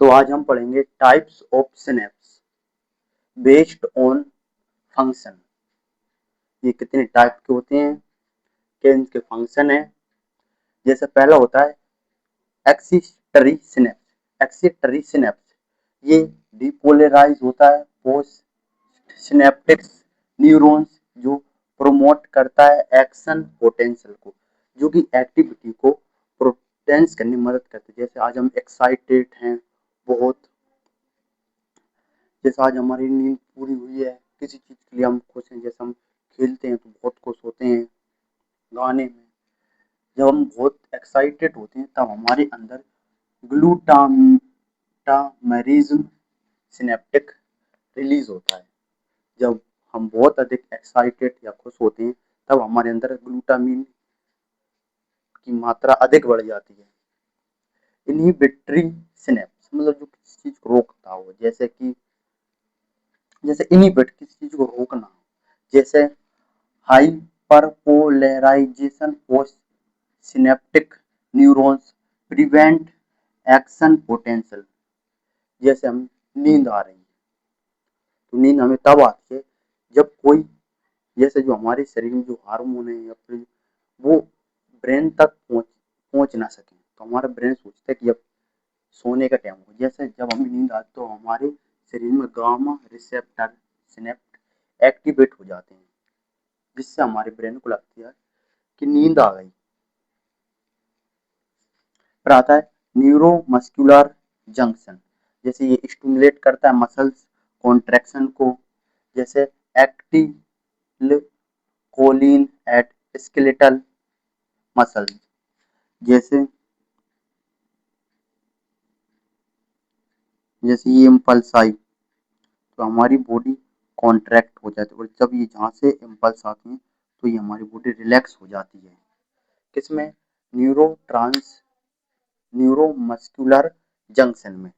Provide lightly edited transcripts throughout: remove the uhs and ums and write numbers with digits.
तो आज हम पढ़ेंगे types of synapse based on function. ये कितने टाइप के होते हैं, क्या इनके फंक्शन है। जैसे पहला होता है एक्सिटरी सिनेप्स। एक्सिटरी सिनेप्स ये डिपोलराइज होता है पोस्ट सिनेप्टिक्स न्यूरॉन्स जो प्रोमोट करता है एक्शन पोटेंशियल को, जो कि एक्टिविटी को पोटेंस करने में मदद करती है। जैसे आज हम एक्साइटेड हैं बहुत, जैसे आज हमारी नींद पूरी हुई है, किसी चीज के लिए हम खुश हैं, जैसे हम खेलते हैं तो बहुत खुश होते हैं गाने में। जब हम बहुत एक्साइटेड होते हैं तब हमारे अंदर ग्लूटामेरिज्म सिनेप्टिक रिलीज होता है। जब हम बहुत अधिक एक्साइटेड या खुश होते हैं तब हमारे अंदर ग्लूटामिन की मात्रा अधिक बढ़ जाती है। इनहिबिटरी सिनेप्स मतलब जो किसी चीज को रोकता हो, जैसे इनहिबिट किसी चीज को रोकना, जैसे hyperpolarization of synaptic neurons prevent action potential. जैसे हम नींद आ रही है तो नींद हमें तब आती है जब कोई, जैसे जो हमारे शरीर में जो हार्मोन है या फिर वो ब्रेन तक पहुंच ना सके, तो हमारा ब्रेन सोचता है कि अब सोने का टाइम हो। जैसे जब हमें नींद आती तो हमारे शरीर में गामा रिसेप्टर सिनेप्ट एक्टिवेट हो जाते हैं, जिससे हमारे ब्रेन को लगती है कि नींद आ गई। फिर आता है न्यूरोमस्कुलर जंक्शन। जैसे ये स्टिमुलेट करता है मसल्स कॉन्ट्रैक्शन को, जैसे एक्टिल कोलिन एट स्केलेटल मसल्स। जैसे जैसे ये इम्पल्स आई तो हमारी बॉडी कॉन्ट्रैक्ट हो जाती है, और जब ये जहाँ से इम्पल्स आती है तो ये हमारी बॉडी रिलैक्स हो जाती है। किसमें? न्यूरोमस्कुलर जंक्शन में।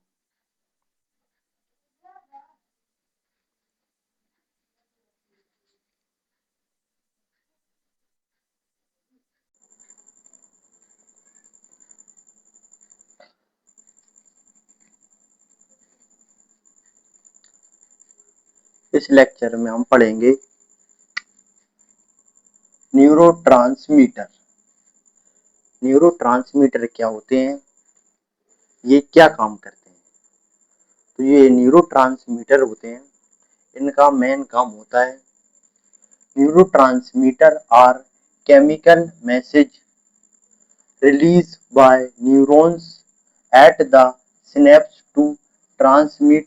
इस लेक्चर में हम पढ़ेंगे न्यूरोट्रांसमीटर। न्यूरोट्रांसमीटर क्या होते हैं, ये क्या काम करते हैं। तो ये न्यूरोट्रांसमीटर होते हैं, इनका मेन काम होता है, neurotransmitter are chemical message released by neurons at the synapse to transmit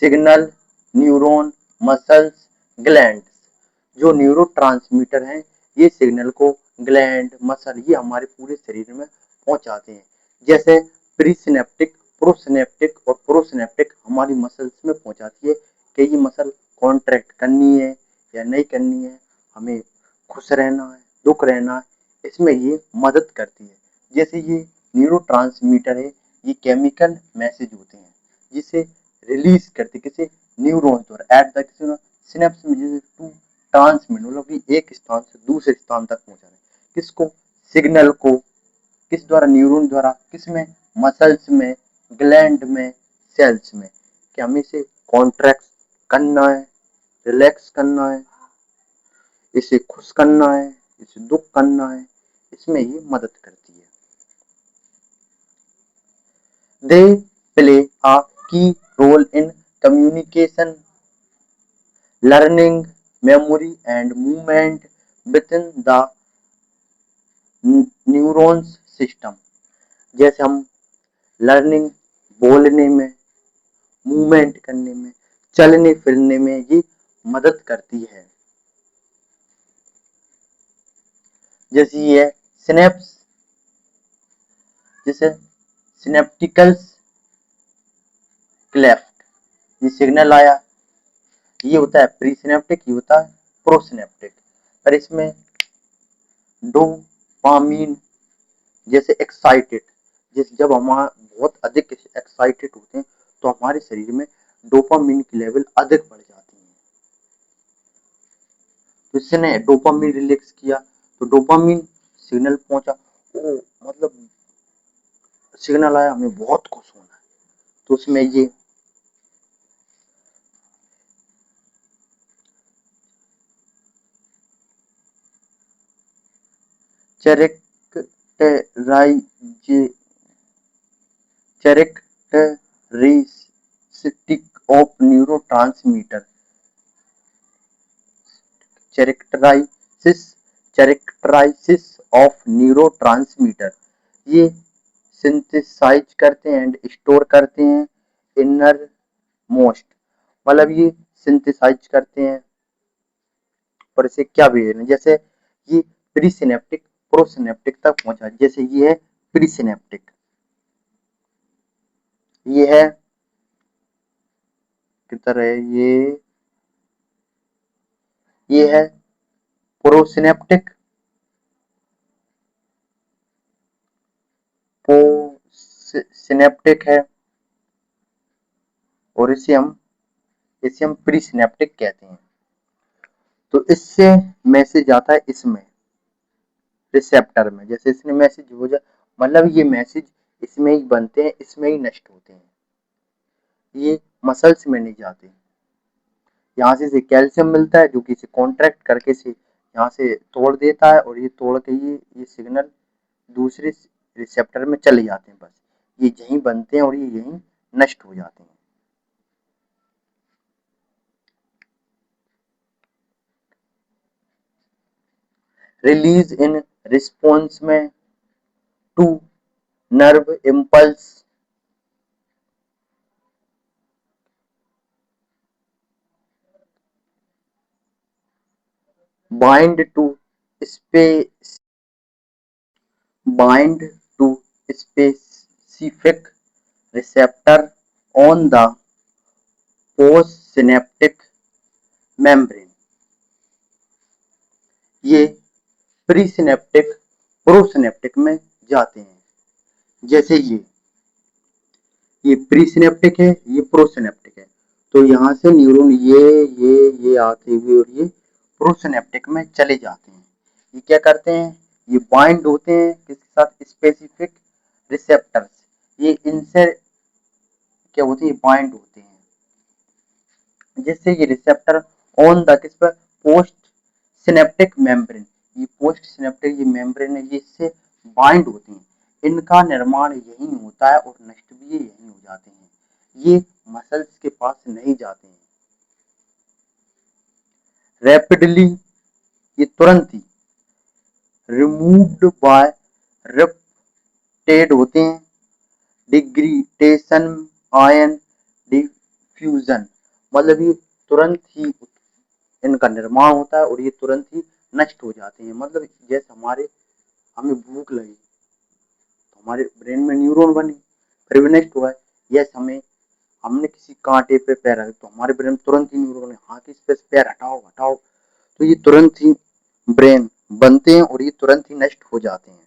signal neuron muscles glands। जो न्यूरोट्रांसमीटर हैं ये सिग्नल को ग्लैंड मसल ये हमारे पूरे शरीर में पहुंचाते हैं। जैसे प्रीसिनेप्टिक प्रोसिनेप्टिक और प्रोसिनेप्टिक हमारी मसल्स में पहुंचाती है कि ये मसल कॉन्ट्रैक्ट करनी है या नहीं करनी है, हमें खुश रहना है दुख रहना है, इसमें ये मदद करती है। जैसे ये न्यूरोट्रांसमीटर है, ये केमिकल मैसेज होते हैं जिसे रिलीज करते किसे न्यूरॉन द्वारा एट द सिनेप्स में, जैसे टू ट्रांसमिट मतलब कि एक स्थान से दूसरे स्थान तक पहुंचाना है। किसको? सिग्नल को। किस द्वारा? न्यूरॉन द्वारा। किसमें? मसल्स में, ग्लैंड में, सेल्स में। कि हमें इसे कॉन्ट्रैक्ट करना है, रिलैक्स करना है, इसे खुश करना है, इसे दुख करना है, इसमें ये मदद करती है। दे play a key role in communication, learning, memory and movement within the neurons system. जैसे हम लर्निंग बोलने में, मूवमेंट करने में, चलने फिरने में ये मदद करती है। जैसे ये सिनेप्स, जैसे सिनेप्टिकल्स क्लेफ्ट, ये सिग्नल आया, ये होता है प्री सिनेप्टिक, ये होता है प्रो सिनेप्टिक। और इसमें डोपामीन, जैसे एक्साइटेड, जैसे जब हम बहुत अधिक एक्साइटेड होते हैं तो हमारे शरीर में डोपामीन की लेवल अधिक बढ़ जाती है। तो इसने डोपामीन रिलीज किया तो डोपामीन सिग्नल पहुंचा, ओ मतलब सिग्नल आया हमें बहुत खुश होना है, तो उसमें ये characteristic of neurotransmitter characteristics of neurotransmitter, ये सिंथेसाइज करते हैं एंड स्टोर करते हैं इनर मोस्ट, मतलब ये सिंथेसाइज करते हैं और इसे क्या भेजने, जैसे ये प्री सिनेप्टिक प्रोसिनेप्टिक तक पहुंचा, जैसे ये है प्री सिनेप्टिक, ये है किधर है ये है प्रोसिनेप्टिक, पोसिनेप्टिक है और इसे हम प्री सिनेप्टिक कहते हैं। तो इससे मैसेज आता है इसमें रिसेप्टर में, जैसे इसमें मैसेज हो जाए, मतलब ये मैसेज इसमें ही बनते हैं, इसमें ही नष्ट होते हैं, ये मसल्स में नहीं जाते। यहाँ से इसे कैल्शियम मिलता है जो कि इसे कॉन्ट्रैक्ट करके इसे यहाँ से तोड़ देता है और ये तोड़ के ये सिग्नल दूसरे रिसेप्टर में चले जाते हैं, बस ये यहीं बनते हैं और ये यहीं नष्ट हो जाते हैं। रिलीज इन रिस्पॉन्स में to nerve impulse, bind to space bind to specific receptor on the postsynaptic membrane, ये प्रीसिनेप्टिक प्रोसिनेप्टिक में जाते हैं, जैसे ये प्रीसिनेप्टिक है, ये प्रोसिनेप्टिक है, तो यहाँ से न्यूरॉन ये आते हुए और ये प्रोसिनेप्टिक में चले जाते हैं। ये क्या करते हैं, ये बाइंड होते हैं किसके साथ, स्पेसिफिक रिसेप्टर्स, ये इनसे क्या होते हैं, बाइंड होते हैं, जिससे ये रिसेप्टर ऑन द किस पर, पोस्ट सिनेप्टिक मेम्ब्रेन, ये पोस्ट सिनेप्टिक ये मेम्ब्रेन है, ये इससे बाइंड होते हैं, इनका निर्माण यही होता है और नष्ट भी यही हो जाते हैं, ये मसल्स के पास नहीं जाते हैं। रैपिडली, ये तुरंत ही रिमूव्ड बाय रिप्टेड होते हैं, डिग्रेडेशन आयन डिफ्यूजन, मतलब ये तुरंत ही इनका निर्माण होता है और ये तुरंत ही नष्ट हो जाते हैं। मतलब जैसे हमें भूख लगी तो हमारे ब्रेन में न्यूरॉन बने, फिर भी नष्ट हुआ है, यस हमने किसी कांटे पे पैर रखा तो हमारे ब्रेन में तुरंत ही न्यूरॉन बने, हाँ कि इस पे पैर हटाओ हटाओ, तो ये तुरंत ही ब्रेन बनते हैं और ये तुरंत ही नष्ट हो जाते हैं।